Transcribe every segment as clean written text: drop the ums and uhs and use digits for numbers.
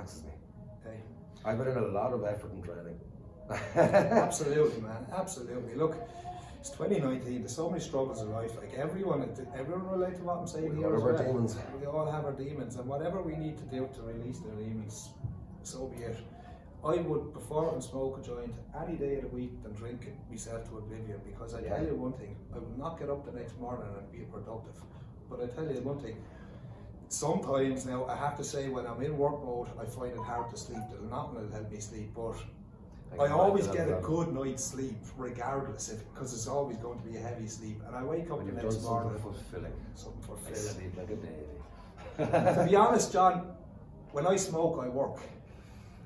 taxes me. Hey. I put in a lot of effort in training. Absolutely, man. Absolutely. Look, it's 2019. There's so many struggles in life. Like everyone relate to what I'm saying here. We all have our demons. We all have our demons, and whatever we need to do to release their demons, so be it. I would prefer and smoke a joint any day of the week than drink it myself to oblivion, because I tell you one thing, I would not get up the next morning and be productive. But I tell you one thing, sometimes now I have to say when I'm in work mode I find it hard to sleep. There's nothing that'll help me sleep, but I always get a good night's sleep regardless, because it's always going to be a heavy sleep, and I wake up the next morning. Something fulfilling. I sleep like a baby. To be honest, John, when I smoke I work.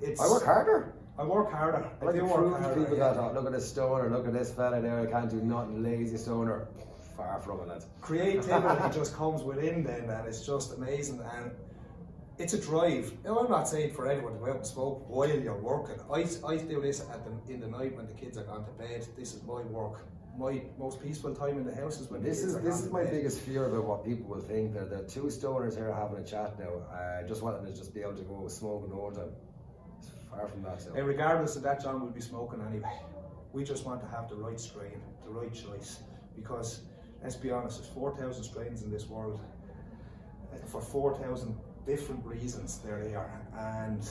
I work harder. I work harder. I do work harder. People that look at this stoner, look at this fella there, I can't do nothing, lazy stoner. Far from it, lads. Creativity just comes within then, and it's just amazing, and it's a drive. Now, I'm not saying for everyone to go out and smoke while you're working. I do this in the night when the kids are gone to bed. This is my work. My most peaceful time in the house is when this is my biggest fear about what people will think. There are two stoners here having a chat now. Just wanting to just be able to go smoking the whole time. Far from that. So. And regardless of that, John, we'll be smoking anyway. We just want to have the right strain, the right choice, because let's be honest, there's 4,000 strains in this world. For 4,000 different reasons, there they are, and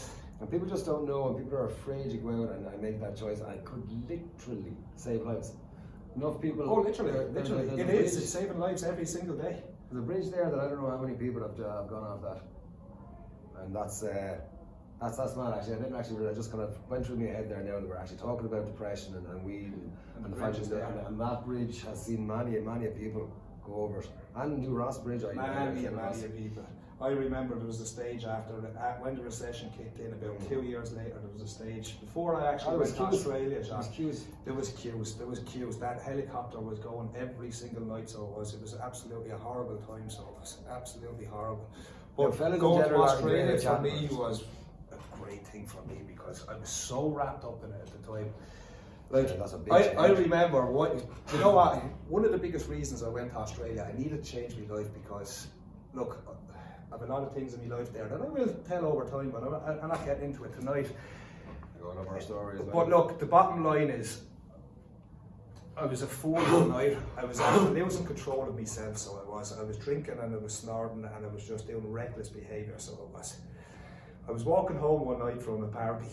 people just don't know, and people are afraid to go out and make that choice. I could literally save lives. Enough people. Oh, literally. It's saving lives every single day. There's a bridge there that I don't know how many people have gone off that, and that's mad actually. I didn't actually. I just kind of went through my head there now that we're actually talking about depression and weed and the fact that and that bridge has seen many people go over it. And New Ross Bridge, many people. I remember there was a stage after when the recession kicked in about 2 years later. There was a stage before I actually went to Australia. There was queues. That helicopter was going every single night, so it was absolutely a horrible time. So it was absolutely horrible. But going to Australia for me was a great thing for me, because I was so wrapped up in it at the time. Like, that's a big I remember you know what? One of the biggest reasons I went to Australia, I needed to change my life, because look, I have a lot of things in my life there that I will tell over time, but I'm not getting into it tonight. One of our stories. But look, the bottom line is, I was a fool one night. I was losing control of myself, so I was drinking and I was snorting and I was just doing reckless behaviour, so it was. I was walking home one night from a party,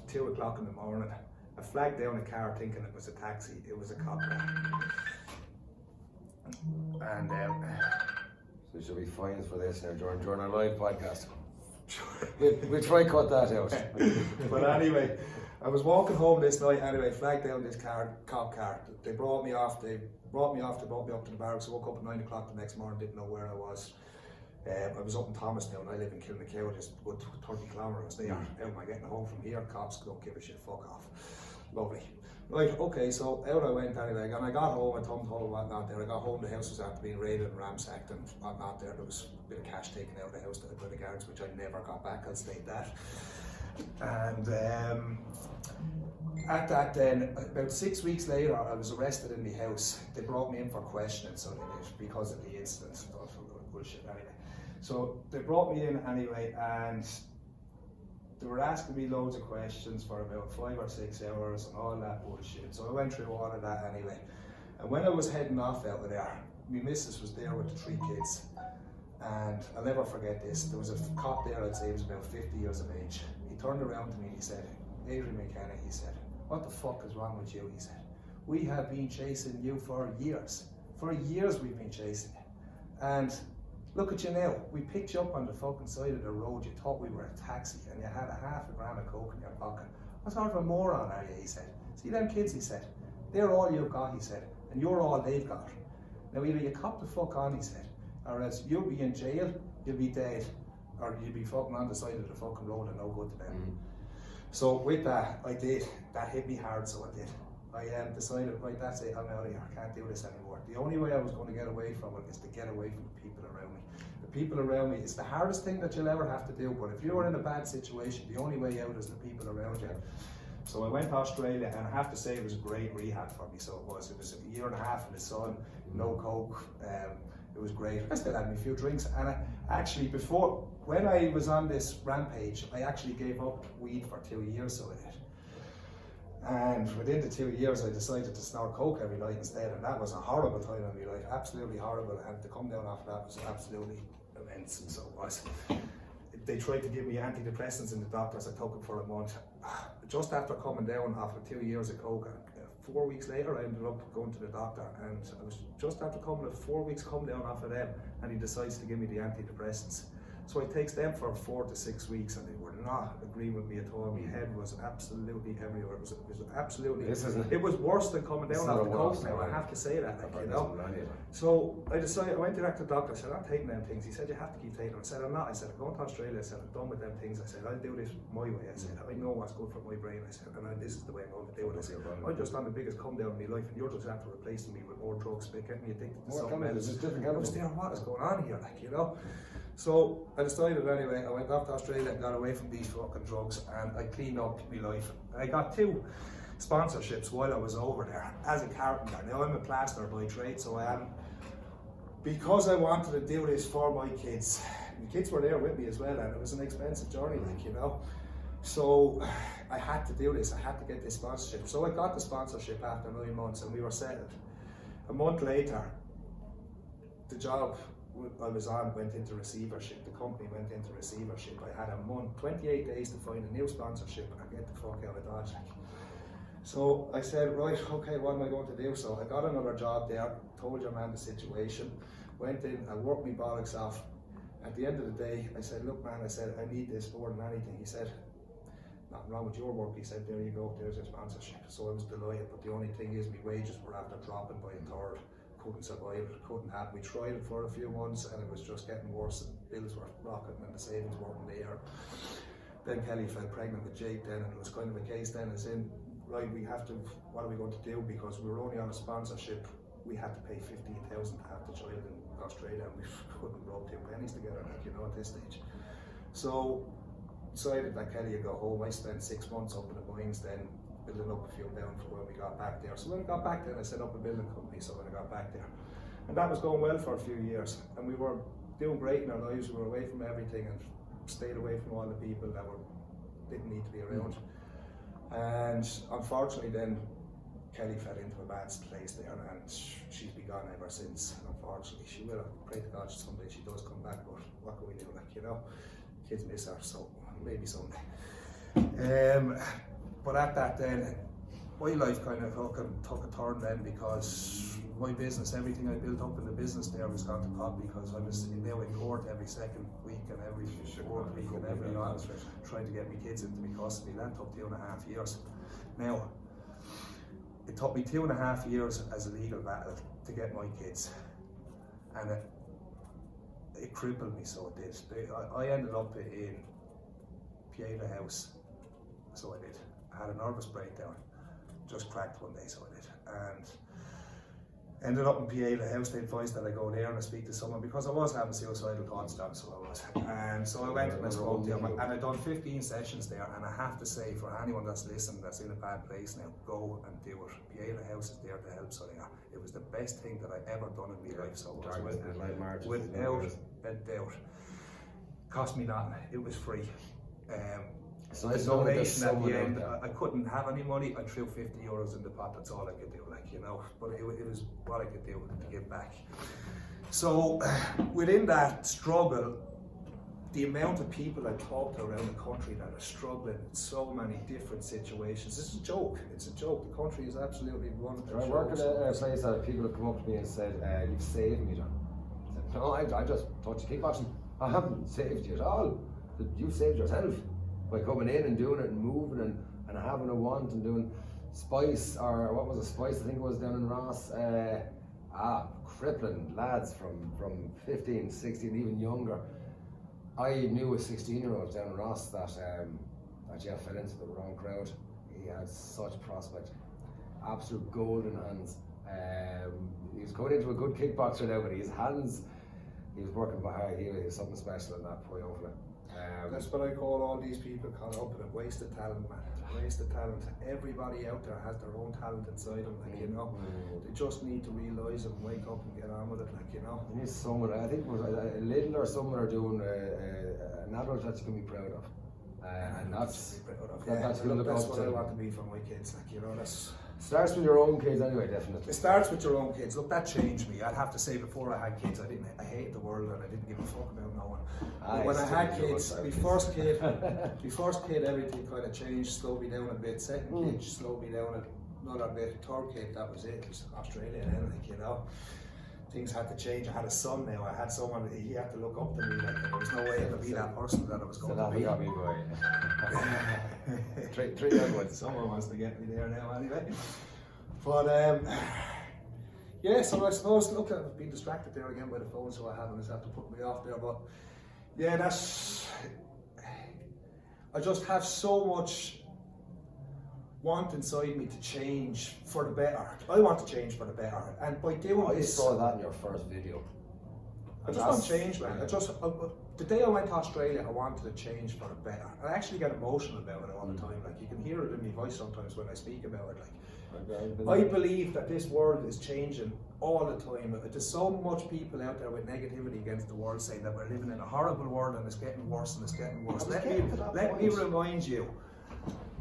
2 o'clock in the morning. I flagged down a car thinking it was a taxi. It was a cop car. And so should be fines for this now during our live podcast. We'll try cut that out. But anyway, I was walking home this night anyway, flagged down this cop car. They brought me up to the barracks. I woke up at 9 o'clock the next morning, didn't know where I was. I was up in Thomastown. I live in Kilmacow, just good 30 kilometres there. How am I getting home from here? Cops don't give a shit, fuck off. Lovely. Right, okay, so out I went anyway, and I got home, I thumbed home and whatnot there. I got home, the house was after being raided and ransacked and whatnot there. There was a bit of cash taken out of the house by the guards, which I never got back, I'll state that. And at that then, about 6 weeks later, I was arrested in my house. They brought me in for questioning, so they did, because of the incident. Bullshit anyway. So they brought me in anyway, and they were asking me loads of questions for about 5 or 6 hours and all that bullshit. So I went through all of that anyway. And when I was heading off out of there, my missus was there with the 3 kids. And I'll never forget this. There was a cop there, I'd say he was about 50 years of age. He turned around to me and he said, "Adrian McKenna," he said, "what the fuck is wrong with you?" He said, "We have been chasing you for years. For years we've been chasing you. And look at you now. We picked you up on the fucking side of the road. You thought we were a taxi and you had a half a gram of coke in your pocket. What sort of a moron are you?" He said. "See them kids," he said. "They're all you've got," he said. "And you're all they've got. Now either you cop the fuck on," he said, "or else you'll be in jail, you'll be dead, or you'll be fucking on the side of the fucking road and no good to them." So with that, I did. That hit me hard, so I did. I decided, right, that's it, I'm out of here. I can't do this anymore. The only way I was going to get away from it is to get away from the people around me. The people around me is the hardest thing that you'll ever have to do, but if you're in a bad situation, the only way out is the people around you. So I went to Australia, and I have to say it was a great rehab for me. So it was a year and a half in the sun, no coke, It was great. I still had me a few drinks, and actually when I was on this rampage, I actually gave up weed for 2 years, so I did. And within the 2 years, I decided to snort coke every night instead, and that was a horrible time in my life, absolutely horrible. And to come down after that was absolutely immense, and so it was. They tried to give me antidepressants in the doctors. I took it for a month. Just after coming down after 2 years of coke, 4 weeks later, I ended up going to the doctor, and I was just after 4 weeks come down after them, and he decides to give me the antidepressants. So I takes them for 4 to 6 weeks, and they were not agreeing with me at all. My head was absolutely everywhere. It was absolutely. It was worse than coming down after coke. Now I have to say that, like, you know. So I decided. I went direct to the doctor. I said, "I'm taking them things." He said, "You have to keep taking them." I said, "I'm not." I said, "I'm going to Australia." I said, "I'm done with them things." I said, "I'll do this my way." I said, "I know what's good for my brain." I said, "And this is the way I'm going to do it." I said, "I'm just on the biggest come down in my life, and you're just after replacing me with more drugs, getting me addicted to something else." I was there. What is going on here, like, you know? So I decided anyway, I went off to Australia and got away from these fucking drugs, and I cleaned up my life. I got 2 sponsorships while I was over there as a carpenter. Now I'm a plasterer by trade, so I am, because I wanted to do this for my kids. My kids were there with me as well, and it was an expensive journey, like, you know. So I had to do this, I had to get this sponsorship. So I got the sponsorship after 9 months, and we were settled. A month later, the job I was on went into receivership. The company went into receivership. I had a month, 28 days to find a new sponsorship and get the fuck out of Dodge. So I said, right, okay, what am I going to do? So I got another job there, told your man the situation, went in, I worked my bollocks off. At the end of the day, I said, look man, I said, I need this more than anything. He said, nothing wrong with your work. He said, there you go, there's your sponsorship. So I was delighted, but the only thing is my wages were after dropping by a third. Couldn't survive it, couldn't have. We tried it for a few months and it was just getting worse, and bills were rocketing and the savings weren't there. Then Kelly fell pregnant with Jake then, and it was kind of a case then as in, right, we have to, what are we going to do? Because we were only on a sponsorship, we had to pay 15,000 to have the child in Australia, and we couldn't rub 2 pennies together, like, you know, at this stage. So decided that Kelly would go home. I spent 6 months up in the mines then, building up a few down for when we got back there. So when I got back there, I set up a building company, so when I got back there. And that was going well for a few years. And we were doing great in our lives. We were away from everything and stayed away from all the people that didn't need to be around. And unfortunately then, Kelly fell into a bad place there, and she's been gone ever since, unfortunately. She will. Pray to God someday she does come back, but what can we do, like, you know? Kids miss her, so maybe someday. But at that then, my life kind of took a turn then, because my business, everything I built up in the business there was gone to pot, because I was now in court every second week and every fourth week and every night trying to get my kids into my custody. That took 2.5 years. Now, it took me 2.5 years as a legal battle to get my kids, and it crippled me, so it did. I ended up in Pieta House, so I did. I had a nervous breakdown, just cracked one day, so I did, and ended up in Pieta House. They advised that I go there and I speak to someone, because I was having suicidal thoughts, so I was. And so I went and I spoke to him, and I done 15 sessions there, and I have to say, for anyone that's listening that's in a bad place now, go and do it. Pieta House is there to help, so yeah. It was the best thing that I ever done in my life, so it was without a doubt. Cost me nothing, it was free. So the donation at the end, I couldn't have any money. I threw 50 euros in the pot, that's all I could do, like, you know, but it was what I could do to give back. So within that struggle, the amount of people I talked to around the country that are struggling in so many different situations, it's a joke, it's a joke. The country is absolutely run. I work at a place that people have come up to me and said, you've saved me, John. I said, no, I just thought you keep watching. I haven't saved you at all. You've saved yourself by coming in and doing it and moving and having a want and doing Spice, or what was it, Spice, I think it was down in Ross. Crippling lads from 15, 16, even younger. I knew a 16-year-old down in Ross that fell into the wrong crowd. He had such prospect, absolute golden hands. He was going into a good kickboxer now, but his hands, he was working behind. He was something special in that boy over there. That's what I call all these people caught up in it. Wasted talent, man. Wasted talent. Everybody out there has their own talent inside them, like, you know. They just need to realise it and wake up and get on with it, like, you know. You need someone, I think Lidl or someone are doing an adult that you can be proud of. And that's what I want to be for my kids, like, you know. That's starts with your own kids anyway, definitely. It starts with your own kids. Look, that changed me. I'd have to say, before I had kids, I hated the world and I didn't give a fuck about no one. But when I had kids, my first kid, everything kind of changed, slowed me down a bit. Second kid, slowed me down another bit. Third kid, that was it. It was Australia then, like, you know. Things had to change. I had a son now. I had someone, he had to look up to me. Like, there was no way I could be that person that I was going to be. Got me, boy. three young ones. Someone wants to get me there now, anyway. But yeah, so I suppose, look, I've been distracted there again by the phone, so I haven't. It's had to put me off there. But yeah, I just have so much want inside me to change for the better. I want to change for the better, and by doing this, I saw that in your first video. I just want to change, man. The day I went to Australia, I wanted to change for the better. I actually get emotional about it all the time. Like, you can hear it in my voice sometimes when I speak about it. Like, I believe that this world is changing all the time. There's so much people out there with negativity against the world, saying that we're living in a horrible world and it's getting worse and it's getting worse. Let me remind you.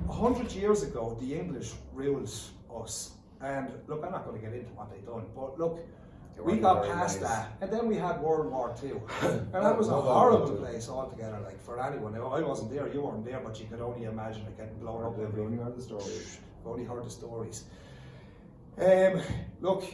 100 years ago, the English ruled us, and look, I'm not going to get into what they done, but look, we got past that, and then we had World War II, and that was a horrible place altogether. Like, for anyone, now, I wasn't there, you weren't there, but you could only imagine it getting blown up. I've only heard the stories. Only heard the stories. Look,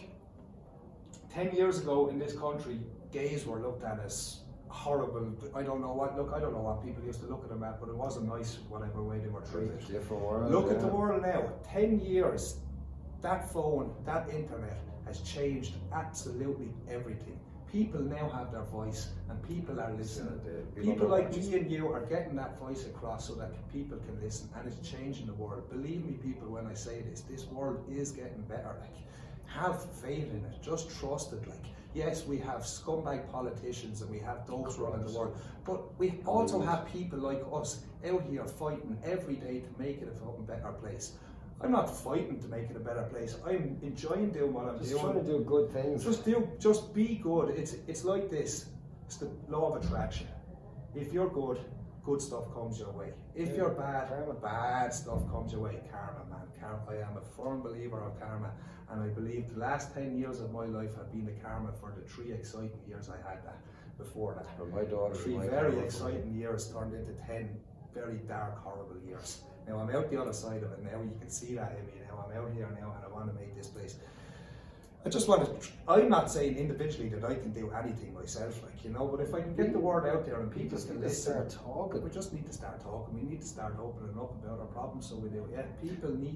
10 years ago in this country, gays were looked at as horrible. I don't know what people used to look at them at, but it wasn't nice whatever way they were treated. Different world. Look at the world now. 10 years, that phone, that internet has changed absolutely everything. People now have their voice and people are listening. People like me and you are getting that voice across so that people can listen, and it's changing the world. Believe me, people, when I say this world is getting better. Like, have faith in it, just trust it. Like, yes, we have scumbag politicians and we have those running the world, but we also have people like us out here fighting every day to make it a fucking better place. I'm not fighting to make it a better place. I'm enjoying doing what I'm doing. Just trying to do good things. Just be good. It's like this. It's the law of attraction. If you're good, good stuff comes your way. If you're bad, bad stuff comes your way. Karma, man. I am a firm believer of karma, and I believe the last 10 years of my life have been the karma for the 3 exciting years I had before that. For my daughter, 3 very exciting years turned into 10 very dark, horrible years. Now I'm out the other side of it now. You can see that in me now. I'm out here now, and I want to make this place. I'm not saying individually that I can do anything myself, like, you know, but if I can get the word out there and people can listen, start talking. We just need to start talking. We need to start opening up about our problems, so we do. Yeah, people need